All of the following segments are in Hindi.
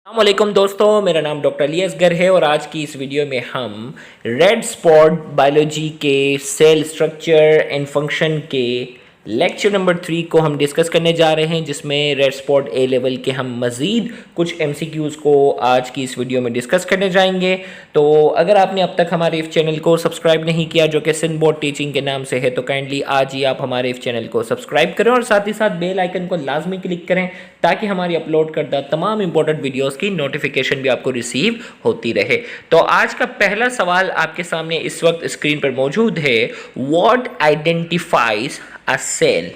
अस्सलामुअलैकुम दोस्तों, मेरा नाम डॉक्टर अली असगर है और आज की इस वीडियो में हम रेड स्पॉट बायोलॉजी के सेल स्ट्रक्चर एंड फंक्शन के लेक्चर नंबर 3 को हम डिस्कस करने जा रहे हैं, जिसमें रेड स्पॉट ए लेवल के हम मज़ीद कुछ एमसीक्यूज़ को आज की इस वीडियो में डिस्कस करने जाएंगे। तो अगर आपने अब तक हमारे इस चैनल को सब्सक्राइब नहीं किया, जो कि सिंध बोर्ड टीचिंग के नाम से है, तो काइंडली आज ही आप हमारे इस चैनल को सब्सक्राइब करें और साथ ही साथ बेल आइकन को लाजमी क्लिक करें ताकि हमारी अपलोड करदा तमाम इंपॉर्टेंट वीडियोस की नोटिफिकेशन भी आपको रिसीव होती रहे। तो आज का पहला सवाल आपके सामने इस वक्त स्क्रीन पर मौजूद है। What identifies a cell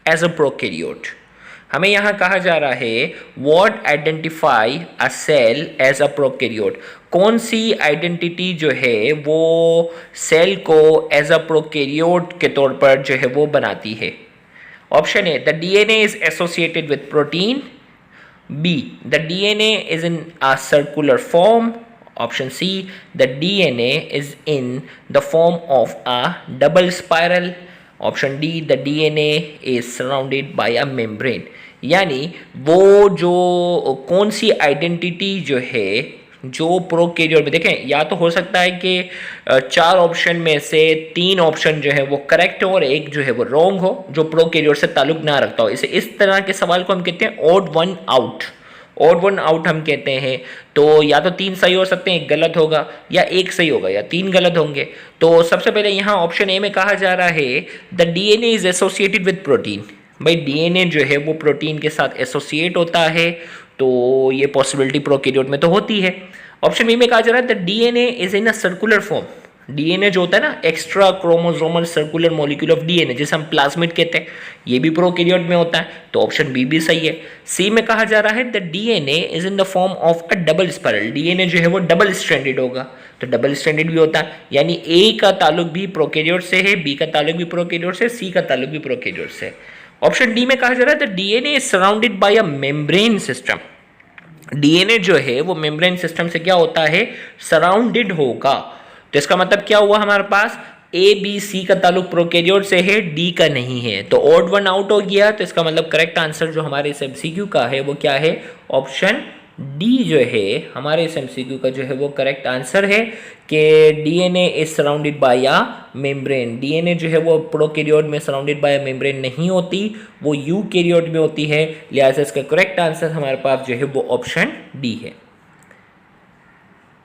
as a prokaryote. हमें यहां कहा जा रहा है what identify a cell as a prokaryote. कौन सी आइडेंटिटी जो है वो सेल को एज अ प्रोकैरियोट के तौर पर जो है वो बनाती है। Option A, the DNA is associated with protein. B, the DNA is in a circular form. Option C, the DNA is in the form of a double spiral. Option D, the DNA is surrounded by a membrane. यानी वो जो कौन सी आइडेंटिटी जो है जो प्रोकैरियोट में, देखें या तो हो सकता है कि 4 ऑप्शन में से 3 ऑप्शन जो है वो करेक्ट हो और एक जो है वो रॉन्ग हो, जो प्रोकैरियोट से ताल्लुक ना रखता हो। इसे इस तरह के सवाल को हम कहते हैं odd one out. Odd one out हम कहते हैं। तो या तो 3 सही हो सकते हैं, एक गलत होगा, या एक सही होगा, या 3 गलत होंगे। तो सबसे पहले यहाँ ऑप्शन ए में कहा जा रहा है the DNA is associated with protein. भाई डीएनए जो है वो प्रोटीन के साथ एसोसिएट होता है, तो ये पॉसिबिलिटी प्रोकैरियोट में तो होती है। ऑप्शन बी में कहा जा रहा है the DNA is in a circular form. DNA जो होता है ना, extra chromosomal circular molecule of DNA, जिसे हम प्लाज्मिड कहते हैं, ये भी प्रोकैरियोट में होता है। तो ऑप्शन बी भी सही है। सी में कहा जा रहा है the DNA is in the form of a double spiral. DNA जो है वो डबल स्ट्रैंडेड होगा, तो डबल स्ट्रैंडेड भी होता है। यानी ए का ताल्लुक भी प्रोकैरियोट से है, बी का ताल्लुक भी प्रोकैरियोट से, सी का ताल्लुक भी प्रोकैरियोट से। ऑप्शन डी में कहा जा रहा है the DNA is surrounded by a membrane system. DNA जो है वो मेम्ब्रेन सिस्टम से क्या होता है, सराउंडेड होगा। तो इसका मतलब क्या हुआ, हमारे पास ए बी सी का ताल्लुक प्रोकैरियोट से है, डी का नहीं है, तो ऑड वन आउट हो गया। तो इसका मतलब करेक्ट आंसर जो हमारे इस एमसीक्यू का है वो क्या है, ऑप्शन डी जो है हमारे इस एमसीक्यू का जो है वो करेक्ट आंसर है कि DNA is surrounded by a membrane. DNA जो है वो प्रोकैरियोट में सराउंडेड बाय मेम्ब्रेन नहीं होती, वो यूकैरियोट में होती है। लिहाजा इसका करेक्ट आंसर हमारे पास जो है वो ऑप्शन डी है।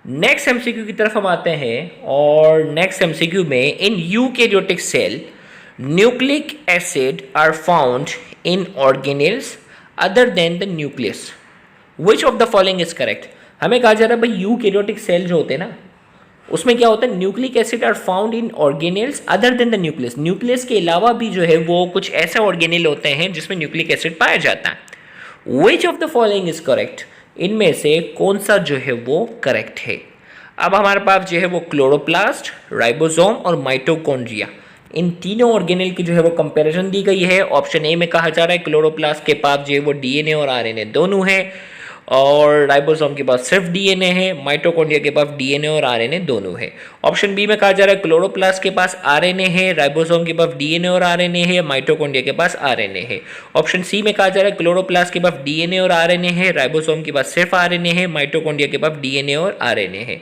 नेक्स्ट एमसीक्यू की तरफ हम आते हैं और नेक्स्ट एमसीक्यू में in eukaryotic cell nucleic acid are found in organelles other than the nucleus. Which of the following is correct. हमें कहा जा रहा है भाई यूकैरियोटिक सेल जो होते हैं ना, उसमें क्या होता है, nucleic acid are found in organelles other than the nucleus. Nucleus के अलावा भी जो है वो कुछ ऐसे ऑर्गेनेल होते हैं जिसमें न्यूक्लिक एसिड पाया जाता है। विच of the following is correct. इनमें से कौन सा जो है वो करेक्ट है। अब हमारे पास जो है वो क्लोरोप्लास्ट, राइबोसोम और माइटोकॉन्ड्रिया, इन तीनों ऑर्गेनेल की जो है वो कंपैरिजन दी गई है। ऑप्शन ए में कहा जा रहा है क्लोरोप्लास्ट के पास जो है वो डीएनए और आरएनए दोनों है, और राइबोसोम के पास सिर्फ डीएनए है। माइटोकॉन्ड्रिया के पास डीएनए और आरएनए दोनों है। ऑप्शन बी में कहा जा रहा है क्लोरोप्लास्ट के पास आरएनए है, राइबोसोम के पास डीएनए और आरएनए है, माइटोकॉन्ड्रिया के पास आरएनए है। ऑप्शन सी में कहा जा रहा है क्लोरोप्लास्ट के पास डीएनए और आरएनए है, राइबोसोम के पास सिर्फ आरएनए है, माइटोकॉन्ड्रिया के पास डीएनए और आरएनए है।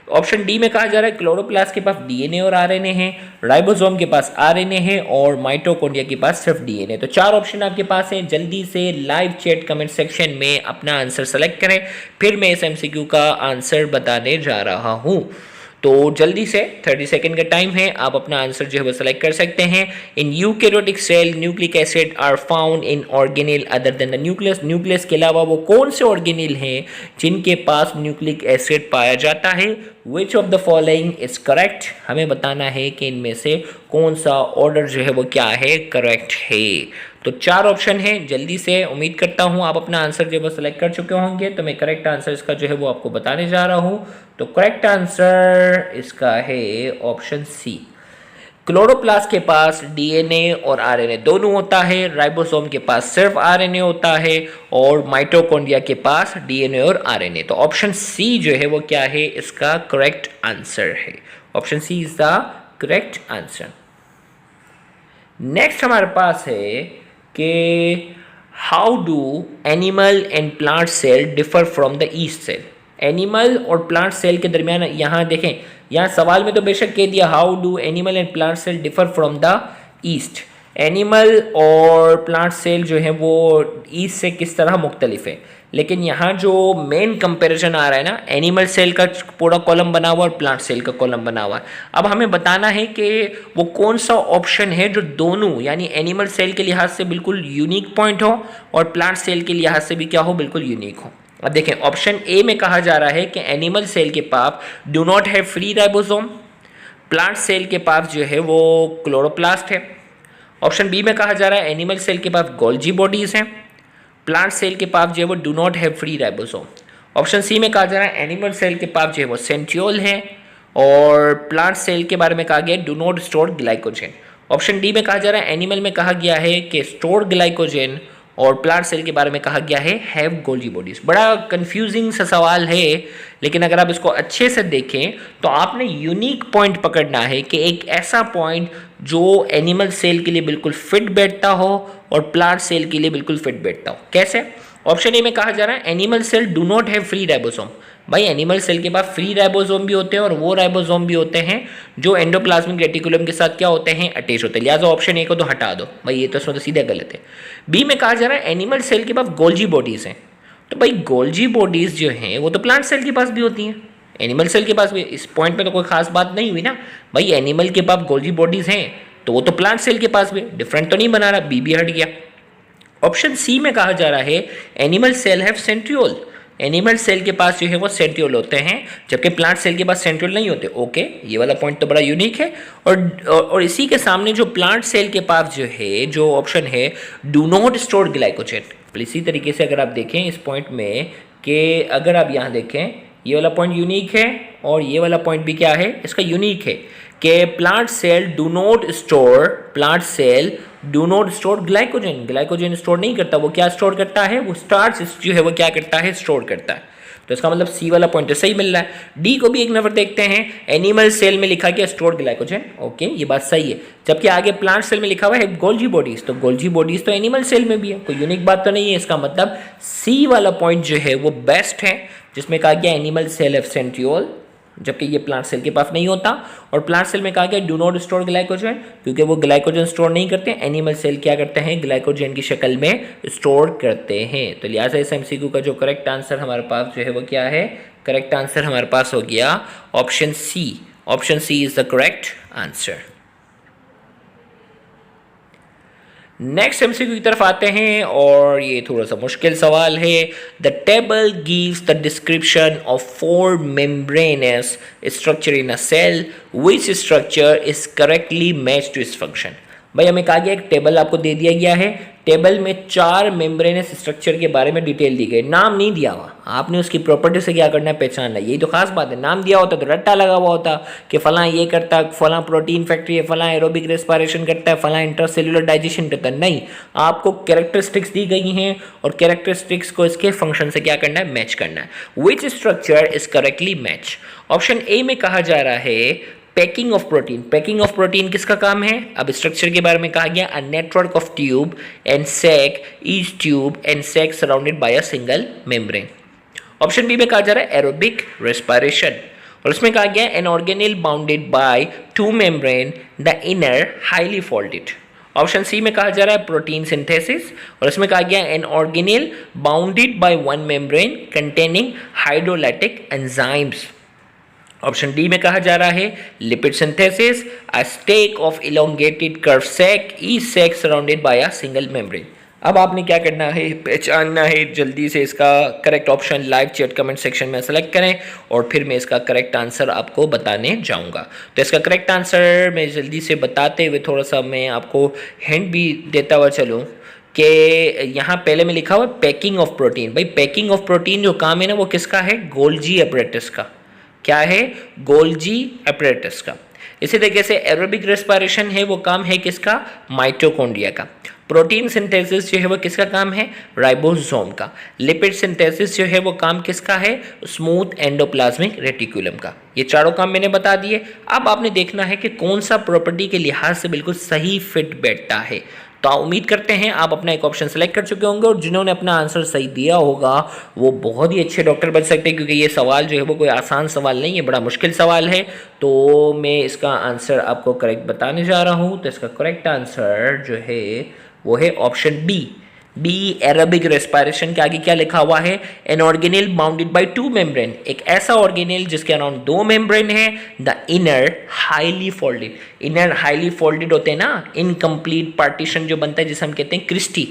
ऑप्शन डी में कहा जा रहा है क्लोरोप्लास्ट के पास डीएनए और आरएनए है, राइबोसोम के पास आरएनए है और माइटोकॉन्ड्रिया के पास सिर्फ डीएनए। तो 4 ऑप्शन आपके पास हैं। जल्दी से लाइव चैट कमेंट सेक्शन में अपना आंसर सेलेक्ट करें, फिर मैं इस एमसीक्यू का आंसर बताने जा रहा हूं। तो जल्दी से 30 सेकंड का टाइम है, आप अपना आंसर जो है वो सेलेक्ट कर सकते हैं। In eukaryotic cell nucleic acid are found in organelle other than the nucleus. Nucleus के अलावा वो कौन से ऑर्गेनेल हैं जिनके पास न्यूक्लिक एसिड पाया जाता है। विच of the following is correct. हमें बताना है कि इनमें से कौन सा ऑर्डर जो है वो क्या है, करेक्ट है। तो 4 ऑप्शन है। जल्दी से, उम्मीद करता हूं आप अपना आंसर जो है वो सिलेक्ट कर चुके होंगे। तो मैं करेक्ट आंसर इसका जो है वो आपको बताने जा रहा हूं। तो करेक्ट आंसर इसका है ऑप्शन सी। क्लोरोप्लास्ट के पास डीएनए और आरएनए दोनों होता है, राइबोसोम के पास सिर्फ आरएनए होता है, और माइटोकॉन्ड्रिया के पास डीएनए और आरएनए। तो ऑप्शन सी जो है वो क्या है, इसका करेक्ट आंसर है। Option C is the correct answer. Next हमारे पास है कि how do animal and plant cell differ from the yeast cell. Animal और प्लांट सेल के दरमियान यहाँ देखें, यहाँ सवाल में तो बेशक कह दिया how do animal and plant cell differ from the yeast. Animal और प्लांट सेल जो है वो ईस्ट से किस तरह मुख्तलिफ है, लेकिन यहाँ जो मेन कंपैरिजन आ रहा है ना, एनिमल सेल का पूरा कॉलम बना हुआ और प्लांट सेल का कॉलम बना हुआ है। अब हमें बताना है कि वो कौन सा ऑप्शन है जो दोनों यानी एनिमल सेल के लिहाज से बिल्कुल यूनिक पॉइंट हो और प्लांट सेल के लिहाज से भी क्या हो, बिल्कुल यूनिक हो। अब देखें ऑप्शन ए में कहा जा रहा है कि एनिमल सेल के पास do not have free ribosome, plant cell के पास जो है वो क्लोरोप्लास्ट है। ऑप्शन बी में कहा जा रहा है एनिमल सेल के पास गोल्जी बॉडीज हैं, प्लांट सेल के पास जो है वो do not have free ribosome. Option C में कहा जा रहा है एनिमल सेल के पास जो है वो सेंट्रियोल है और प्लांट सेल के बारे में कहा गया do not store glycogen. Option D में कहा जा रहा है एनिमल में कहा गया है कि स्टोर ग्लाइकोजन और प्लांट सेल के बारे में कहा गया है हैव गोल्जी बॉडीज। बड़ा कंफ्यूजिंग सा सवाल है, लेकिन अगर आप इसको अच्छे से देखें तो आपने यूनिक पॉइंट पकड़ना है कि एक ऐसा पॉइंट जो एनिमल सेल के लिए बिल्कुल फिट बैठता हो और प्लांट सेल के लिए बिल्कुल फिट बैठता हो। कैसे? ऑप्शन ए में कहा जा रहा है animal cell do not have free ribosome. भाई एनिमल सेल के पास फ्री राइबोसोम भी होते हैं और वो राइबोसोम भी होते हैं जो एंडोप्लाज्मिक रेटिकुलम के साथ क्या होते हैं, अटैच होते हैं। लिहाजा ऑप्शन ए को तो हटा दो भाई, ये तो इसमें तो सीधे गलत है। बी में कहा जा रहा है एनिमल सेल के पास गोल्जी बॉडीज हैं, तो भाई गोल्जी बॉडीज जो हैं वो तो प्लांट सेल के पास भी होती हैं, एनिमल सेल के पास भी। इस पॉइंट पे तो कोई खास बात नहीं हुई ना भाई, एनिमल के पास गोल्जी बॉडीज हैं तो वो तो प्लांट सेल के पास भी, डिफरेंट तो नहीं बना रहा, बी भी हट गया। ऑप्शन सी में कहा जा रहा है animal cell have centriole, animal cell के पास जो है वो सेंट्रियोल होते हैं जबकि प्लांट सेल के पास सेंट्रियोल नहीं होते। ओके, ये वाला पॉइंट तो बड़ा यूनिक है। और इसी के सामने जो प्लांट सेल के पास जो है, जो ऑप्शन है डू नॉट स्टोर ग्लाइकोजन। इसी तरीके से अगर आप देखें इस पॉइंट में कि अगर आप यहाँ देखें ये वाला पॉइंट यूनिक है और ये वाला पॉइंट भी क्या है, इसका यूनिक है कि plant cell do not store glycogen. Glycogen store नहीं करता, वो क्या स्टोर करता है, वो स्टार्च जो है वो क्या करता है, स्टोर करता है। तो इसका मतलब सी वाला पॉइंट सही मिल रहा है। डी को भी एक नंबर देखते हैं, एनिमल सेल में लिखा गया स्टोर ग्लाइकोजन, ओके ये बात सही है। जबकि आगे प्लांट सेल में लिखा हुआ है गोल्जी बॉडीज, तो गोल्जी बॉडीज तो एनिमल सेल में भी है, कोई यूनिक बात तो नहीं है। इसका मतलब सी वाला पॉइंट जो है वो बेस्ट है, जिसमें कहा गया एनिमल सेल हैव सेंट्रियोल जबकि ये प्लांट सेल के पास नहीं होता। और प्लांट सेल में कहा गया डू नॉट स्टोर ग्लाइकोजन, क्योंकि वो ग्लाइकोजन स्टोर नहीं करते, एनिमल सेल क्या करते हैं, ग्लाइकोजन की शक्ल में स्टोर करते हैं। तो लिहाजा इस एमसीक्यू का जो करेक्ट आंसर हमारे पास जो है वो क्या है, करेक्ट आंसर हमारे पास हो गया option C. Option C is the correct answer. Next MCQ की तरफ आते हैं और ये थोड़ा सा मुश्किल सवाल है। The table gives the description of 4 membranous structure in a cell, which structure is correctly match to इस फंक्शन। भाई हमें कहा गया एक टेबल आपको दे दिया गया है, टेबल में 4 मेम्ब्रेनस स्ट्रक्चर के बारे में डिटेल दी गई, नाम नहीं दिया हुआ, आपने उसकी प्रॉपर्टी से क्या करना है, पहचानना है। यही तो खास बात है, नाम दिया होता तो रट्टा लगा हुआ होता कि फलां ये करता है, फलां प्रोटीन फैक्ट्री है, फलां एरोबिक रेस्पिरेशन करता है, फलां इंटरसेल्युलर डाइजेशन करता है। नहीं, आपको कैरेक्टरिस्टिक्स दी गई हैं और कैरेक्टरिस्टिक्स को इसके फंक्शन से क्या करना है, मैच करना है। विच structure is correctly match. Option A में कहा जा रहा है packing of protein. Packing of protein किसका काम है, अब स्ट्रक्चर के बारे में कहा गया a network of tube and sac, each tube and sac surrounded by a single membrane. Option B में कहा जा रहा है एरोबिक रेस्पिरेशन और उसमें कहा गया an organelle bounded by 2 membrane, the inner highly folded. Option C में कहा जा रहा है प्रोटीन सिंथेसिस और इसमें कहा गया an organelle bounded by 1 membrane containing hydrolytic enzymes. Option D में कहा जा रहा है lipid synthesis, a stack of elongated curve sac, each sac surrounded by a single membrane. अब आपने क्या करना है, पहचानना है जल्दी से इसका correct option live chat comment section में सेलेक्ट करें और फिर मैं इसका करेक्ट आंसर आपको बताने जाऊंगा। तो इसका करेक्ट आंसर मैं जल्दी से बताते हुए थोड़ा सा मैं आपको हिंट भी देता हुआ चलूँ कि यहाँ पहले में लिखा हुआ पैकिंग ऑफ प्रोटीन। भाई पैकिंग ऑफ प्रोटीन जो काम है ना वो किसका है, गोल्जी अपरेटस का। क्या है, गोल्जी अपरेटस का। इसी तरीके से एरोबिक रेस्पिरेशन है वो काम है किसका, माइटोकॉन्ड्रिया का। प्रोटीन सिंथेसिस जो है वो किसका काम है, राइबोसोम का। लिपिड सिंथेसिस जो है वो काम किसका है, स्मूथ एंडोप्लाज्मिक रेटिकुलम का। ये चारों काम मैंने बता दिए। अब आपने देखना है कि कौन सा प्रॉपर्टी के लिहाज से बिल्कुल सही फिट बैठता है। तो उम्मीद करते हैं आप अपना एक ऑप्शन सेलेक्ट कर चुके होंगे और जिन्होंने अपना आंसर सही दिया होगा वो बहुत ही अच्छे डॉक्टर बन सकते हैं, क्योंकि ये सवाल जो है वो कोई आसान सवाल नहीं है, बड़ा मुश्किल सवाल है। तो मैं इसका आंसर आपको करेक्ट बताने जा रहा हूँ। तो इसका करेक्ट आंसर जो है वो है ऑप्शन बी एरोबिक रेस्पिरेशन के आगे क्या लिखा हुआ है, an organelle bounded by two membrane, एक ऐसा ऑर्गेनेल जिसके अराउंड दो मेम्ब्रेन है, the inner highly folded, inner highly folded होते हैं ना, इनकम्प्लीट पार्टीशन जो बनता है जिसे हम कहते हैं क्रिस्टी,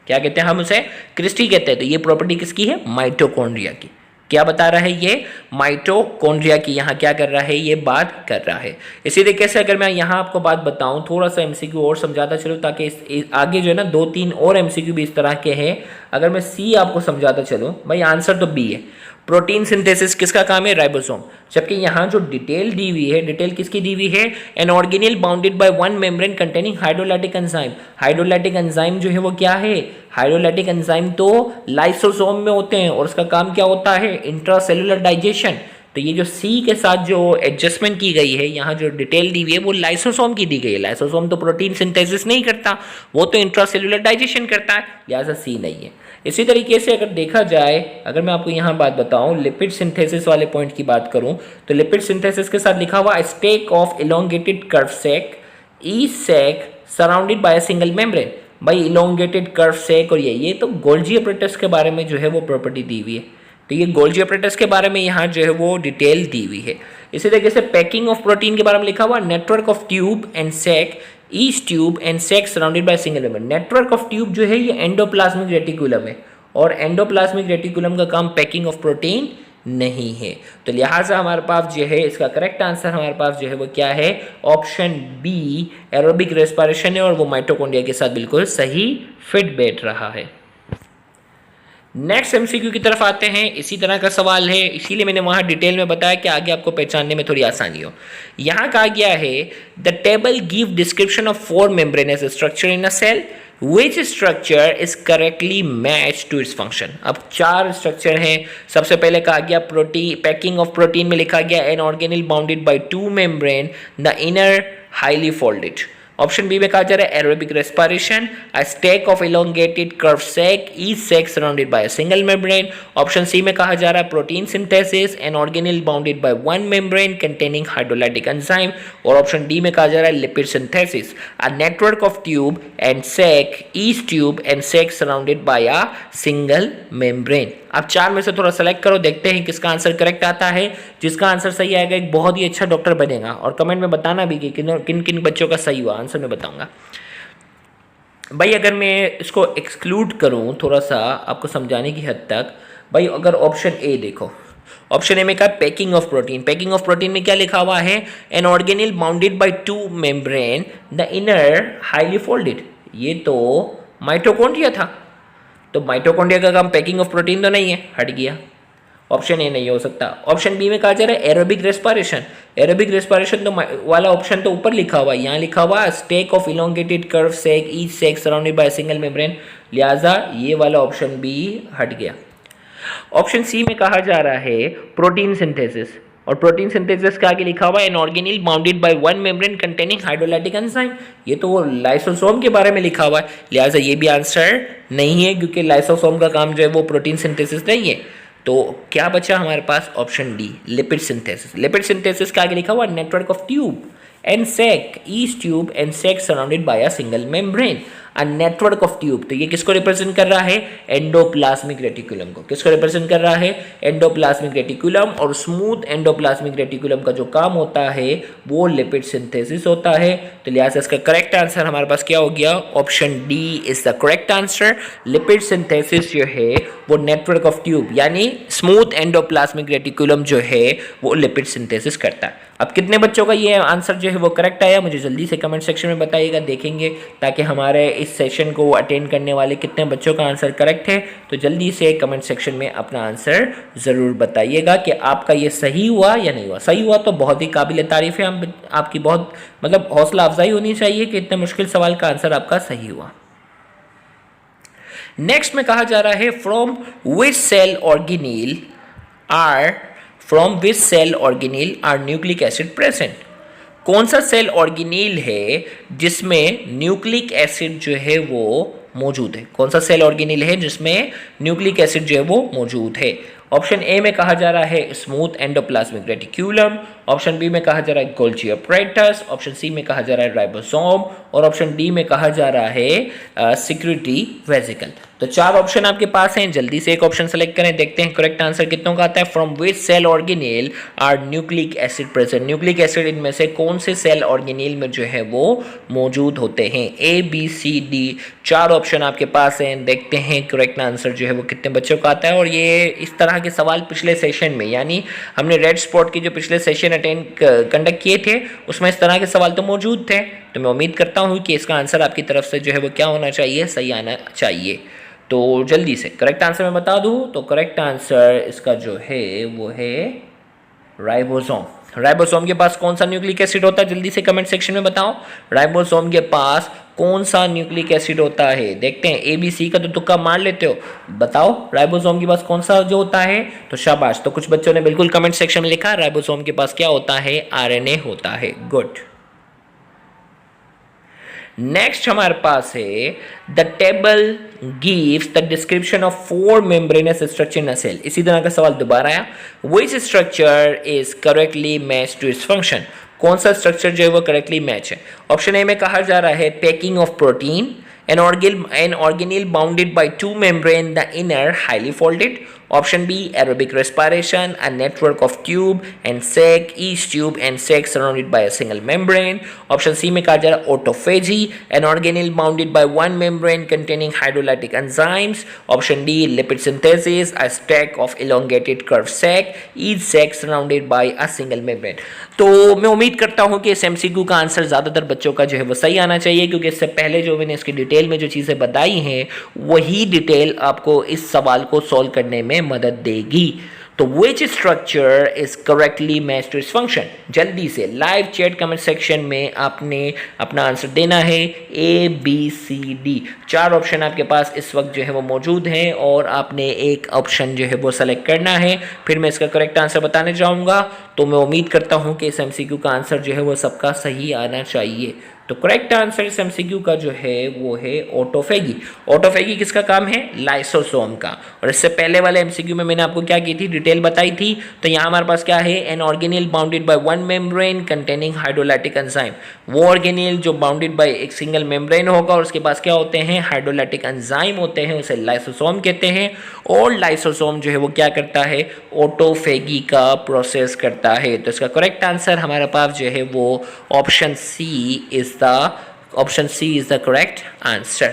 क्या कहते हैं हम उसे, क्रिस्टी कहते हैं। तो ये प्रॉपर्टी किसकी है, माइटोकॉन्ड्रिया की। क्या बता रहा है ये, माइटोकॉन्ड्रिया की यहाँ क्या कर रहा है, ये बात कर रहा है। इसी तरीके से अगर मैं यहाँ आपको बात बताऊँ, थोड़ा सा एमसीक्यू और समझाता चलूँ ताकि आगे जो है ना 2-3 और एमसीक्यू भी इस तरह के हैं। अगर मैं सी आपको समझाता चलूँ, भाई आंसर तो बी है। प्रोटीन सिंथेसिस किसका काम है, राइबोसोम। जबकि यहाँ जो डिटेल दी हुई है, डिटेल किसकी दी हुई है, an organelle bounded by one membrane containing hydrolytic enzyme. Hydrolytic enzyme जो है वो क्या है, हाइड्रोलाइटिक एंजाइम तो लाइसोसोम में होते हैं और उसका काम क्या होता है, इंट्रासेलुलर डाइजेशन। तो ये जो सी के साथ जो एडजस्टमेंट की गई है, यहाँ जो डिटेल दी हुई है वो लाइसोसोम की दी गई है। लाइसोसोम तो प्रोटीन सिंथेसिस नहीं करता, वो तो इंट्रासेलुलर डाइजेशन करता है, लिहाजा सी नहीं है। इसी तरीके से अगर देखा जाए, अगर मैं आपको यहाँ बात बताऊँ, लिपिड सिंथेसिस वाले पॉइंट की बात करूँ, तो लिपिड सिंथेसिस के साथ लिखा हुआ stack of elongated curve sac, each sac surrounded by a single membrane. भाई इलोंगेटेड कर्व सेक और ये तो गोल्जी अपरेटस के बारे में जो है वो प्रॉपर्टी दी हुई है। तो ये गोल्जी अपरेटस के बारे में यहाँ जो है वो डिटेल दी हुई है। इसी तरीके से पैकिंग ऑफ प्रोटीन के बारे में लिखा हुआ network of tube and sac, each tube and sac surrounded by single membrane. Network of tube जो है ये एंडोप्लाज्मिक रेटिकुलम है और एंडोप्लाज्मिक रेटिकुलम का काम पैकिंग ऑफ प्रोटीन नहीं है। तो लिहाजा हमारे पास जो है इसका करेक्ट आंसर हमारे पास जो है वो क्या है, ऑप्शन बी एरोबिक रेस्पिरेशन है और वो माइटोकॉन्ड्रिया के साथ बिल्कुल सही फिट बैठ रहा है। नेक्स्ट एमसीक्यू की तरफ आते हैं। इसी तरह का सवाल है, इसीलिए मैंने वहां डिटेल में बताया कि आगे आपको पहचानने में थोड़ी आसानी हो। यहां कहा गया है the table give description of 4 membranous structure in a cell which structure is correctly matched to its function। अब 4 स्ट्रक्चर हैं। सबसे पहले कहा गया प्रोटीन, पैकिंग ऑफ प्रोटीन में लिखा गया an organelle bounded by 2 membrane, the inner highly folded. Option B में कहा जा रहा है aerobic respiration, a stack of elongated curve sac, each sac surrounded by a single membrane. Option C में कहा जा रहा है protein synthesis, an organelle bounded by one membrane containing hydrolytic enzyme. और ऑप्शन डी में कहा जा रहा है lipid synthesis, a network of tube and sac, each tube and sac surrounded by a single membrane. आप 4 में से थोड़ा सेलेक्ट करो, देखते हैं किसका आंसर करेक्ट आता है। जिसका आंसर सही आएगा एक बहुत ही अच्छा डॉक्टर बनेगा। और कमेंट में बताना भी कि किन किन बच्चों का सही हुआ, आंसर मैं बताऊंगा। भाई अगर मैं इसको एक्सक्लूड करूं थोड़ा सा आपको समझाने की हद तक, भाई अगर ऑप्शन ए देखो, ऑप्शन ए में कहा packing of protein. Packing of protein में क्या लिखा हुआ है, an organelle bounded by 2 membrane, the inner highly folded. ये तो माइटोकॉन्ड्रिया था, तो माइटोकॉन्ड्रिया का काम पैकिंग ऑफ प्रोटीन तो नहीं है, हट गया। ऑप्शन ए नहीं हो सकता। ऑप्शन बी में कहा जा रहा है एरोबिक रेस्पिरेशन। एरोबिक रेस्पिरेशन तो वाला ऑप्शन तो ऊपर लिखा हुआ है, यहाँ लिखा हुआ है stack of elongated curve sac, each sac surrounded by single membrane, लिहाजा ये वाला ऑप्शन बी हट गया। ऑप्शन सी में कहा जा रहा है प्रोटीन सिंथेसिस, और प्रोटीन सिंथेसिस के आगे लिखा हुआ है an organelle bounded by one membrane containing hydrolytic enzyme. ये तो लाइसोसोम के बारे में लिखा हुआ है, लिहाजा ये भी आंसर नहीं है, क्योंकि लाइसोसोम का काम जो है वो प्रोटीन सिंथेसिस नहीं है। तो क्या बचा हमारे पास, option D lipid synthesis. Lipid synthesis के आगे लिखा हुआ network of tube and sac, each tube and sac surrounded by a single membrane, a network of tube. तो ये किसको रिप्रेजेंट कर रहा है, एंडोप्लाज्मिक रेटिकुलम को। किसको रिप्रेजेंट कर रहा है, एंडोप्लाज्मिक रेटिकुलम। और स्मूथ एंडोप्लाज्मिक रेटिकुलम का जो काम होता है वो लिपिड सिंथेसिस होता है। तो लिहाजा इसका करेक्ट आंसर हमारे पास क्या हो गया, option D is the correct answer. Lipid synthesis जो है वो नेटवर्क ऑफ ट्यूब यानी स्मूथ एंडोप्लाज्मिक रेटिकुलम जो है वो लिपिड सिंथेसिस करता है। अब कितने बच्चों का ये आंसर जो है वो करेक्ट आया, मुझे जल्दी से कमेंट सेक्शन में बताइएगा, देखेंगे ताकि हमारे इस सेशन को अटेंड करने वाले कितने बच्चों का आंसर करेक्ट है। तो जल्दी से कमेंट सेक्शन में अपना आंसर ज़रूर बताइएगा कि आपका ये सही हुआ या नहीं हुआ। सही हुआ तो बहुत ही काबिल तारीफ़ है, आपकी बहुत मतलब हौसला अफजाई होनी चाहिए कि इतने मुश्किल सवाल का आंसर आपका सही हुआ। नेक्स्ट में कहा जा रहा है from which cell organelle are nucleic acid present. कौन सा सेल ऑर्गेनील है जिसमें न्यूक्लिक एसिड जो है वो मौजूद है? कौन सा सेल ऑर्गेनील है जिसमें न्यूक्लिक एसिड जो है वो मौजूद है? ऑप्शन ए में कहा जा रहा है smooth endoplasmic reticulum, option B में कहा जा रहा है गोल्जी अपरेटस, ऑप्शन सी में कहा जा रहा है राइबोसोम और ऑप्शन डी में कहा जा रहा है सिक्रेटरी वेसिकल। तो चार ऑप्शन आपके पास हैं, जल्दी से एक ऑप्शन सेलेक्ट करें, देखते हैं करेक्ट आंसर कितनों का आता है। From which cell organelle are nucleic acid present? Nucleic acid इनमें से कौन से सेल ऑर्गेनील में जो है वो मौजूद होते हैं? ए बी सी डी, चार ऑप्शन आपके पास हैं, देखते हैं करेक्ट आंसर जो है वो कितने बच्चों का आता है। और ये इस तरह के सवाल पिछले सेशन में, यानी हमने रेड स्पॉट के जो पिछले सेशन कंडक्ट किए थे उसमें इस तरह के सवाल तो मौजूद थे, तो मैं उम्मीद करता हूँ कि इसका आंसर आपकी तरफ से जो है वो क्या होना चाहिए, सही आना चाहिए। तो जल्दी से करेक्ट आंसर मैं बता दूं तो करेक्ट आंसर इसका जो है वो है राइबोसोम। राइबोसोम के पास कौन सा न्यूक्लिक एसिड होता है? जल्दी से कमेंट सेक्शन में बताओ, राइबोसोम के पास कौन सा न्यूक्लिक एसिड होता है? देखते हैं, ए बी सी का तो तुक्का मार लेते हो, बताओ राइबोसोम के पास कौन सा जो होता है? तो शाबाश, तो कुछ बच्चों ने बिल्कुल कमेंट सेक्शन में लिखा राइबोसोम के पास क्या होता है? आरएनए होता है। गुड। नेक्स्ट हमारे पास है the table gives the description of 4 membranous structure in a cell. इसी तरह का सवाल दोबारा आया, which structure is correctly match to its function? कौन सा स्ट्रक्चर जो है वो करेक्टली मैच है? ऑप्शन ए में कहा जा रहा है packing of protein, an organelle bounded by 2 membrane, the inner highly folded. Option B, aerobic respiration, a network of tube and sac, each tube and sac surrounded by a single membrane. Option C में कहा जा रहा है autophagy, an organelle bounded by 1 membrane containing hydrolytic enzymes. Option D, lipid synthesis, a stack of elongated curved sac, each sac surrounded by a single membrane. तो मैं उम्मीद करता हूँ कि इस MCQ का आंसर ज़्यादातर बच्चों का जो है वो सही आना चाहिए, क्योंकि इससे पहले जो मैंने इसकी डिटेल में जो चीज़ें बताई हैं वही डिटेल आपको इस सवाल को सॉल्व करने में मदद देगी। तो which structure is correctly match to its function? जल्दी से लाइव चैट कमेंट सेक्शन में आपने अपना आंसर देना है, ए बी सी डी, चार ऑप्शन आपके पास इस वक्त जो है वो मौजूद हैं और आपने एक ऑप्शन जो है वो सेलेक्ट करना है। फिर मैं इसका करेक्ट आंसर बताने जाऊंगा, तो मैं उम्मीद करता हूं कि इस MCQ का आंसर जो है वो सबका सही आना चाहिए। तो करेक्ट आंसर इस MCQ का जो है वो है ऑटोफेगी। ऑटोफेगी किसका काम है? लाइसोसोम का। और इससे पहले वाले MCQ में मैंने आपको क्या की थी, डिटेल बताई थी। तो यहाँ हमारे पास क्या है, an organelle bounded by 1 membrane containing hydrolytic enzyme. वो ऑर्गेनील जो बाउंडेड बाय एक सिंगल मेम्ब्रेन होगा और उसके पास क्या होते हैं, हाइड्रोलाइटिक एंजाइम होते हैं, उसे लाइसोसोम कहते हैं। और लाइसोसोम जो है वो क्या करता है, ऑटोफेगी का प्रोसेस करता है। तो इसका करेक्ट आंसर हमारे पास जो है वो option C is the correct answer.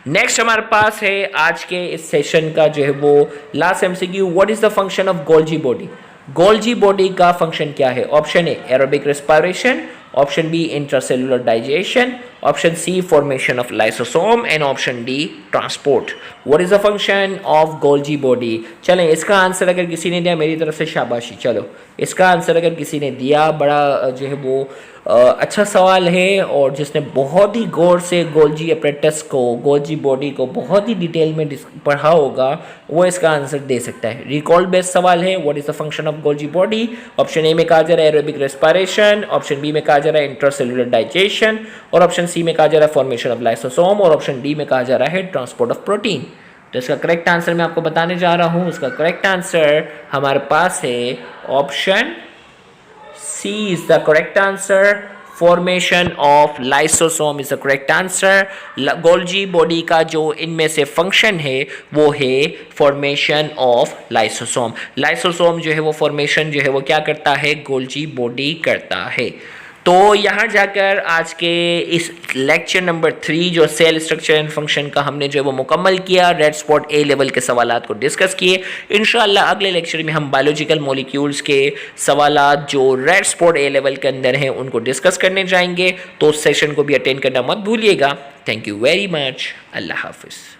Next हमारे पास है आज के इस सेशन का जो है वो last MCQ, what is the function of Golgi body? Golgi body का फंक्शन क्या है? Option A aerobic respiration, option B intracellular digestion, option C formation of lysosome and option D transport. What is the function of Golgi body? चलें, इसका आंसर अगर किसी ने दिया मेरी तरफ से शाबाशी। चलो, इसका आंसर अगर किसी ने दिया, बड़ा जो है वो अच्छा सवाल है और जिसने बहुत ही गौर से गोल्जी अपरेटस को, गोल्जी बॉडी को बहुत ही डिटेल में पढ़ा होगा, वो इसका आंसर दे सकता है। रिकॉल बेस्ड सवाल है, what is the function of Golgi body? Option A में कहा जा रहा है एरोबिक रेस्पिरेशन, ऑप्शन बी में कहा जा रहा है इंट्रासेलुलर डाइजेशन और ऑप्शन सी में कहा जा रहा है फॉर्मेशन ऑफ लाइसोसोम और ऑप्शन डी में कहा जा रहा है ट्रांसपोर्ट ऑफ प्रोटीन। तो इसका करेक्ट आंसर मैं आपको बताने जा रहा हूं। इसका करेक्ट आंसर हमारे पास है option C is the correct answer. Formation of lysosome is the correct answer. Golgi body का जो इनमें से फंक्शन है वो है फॉर्मेशन ऑफ लाइसोसोम। लाइसोसोम जो है वो फॉर्मेशन जो है वो क्या करता है, गोल्जी बॉडी करता है। तो यहाँ जाकर आज के इस लेक्चर नंबर 3 जो सेल स्ट्रक्चर एंड फंक्शन का हमने जो है वो मुकम्मल किया, रेड स्पॉट ए लेवल के सवालात को डिस्कस किए। इंशाल्लाह अगले लेक्चर में हम बायोलॉजिकल मॉलिक्यूल्स के सवालात जो रेड स्पॉट ए लेवल के अंदर हैं उनको डिस्कस करने जाएंगे, तो उस सेशन को भी अटेंड करना मत भूलिएगा। Thank you very much. अल्लाह हाफिज़।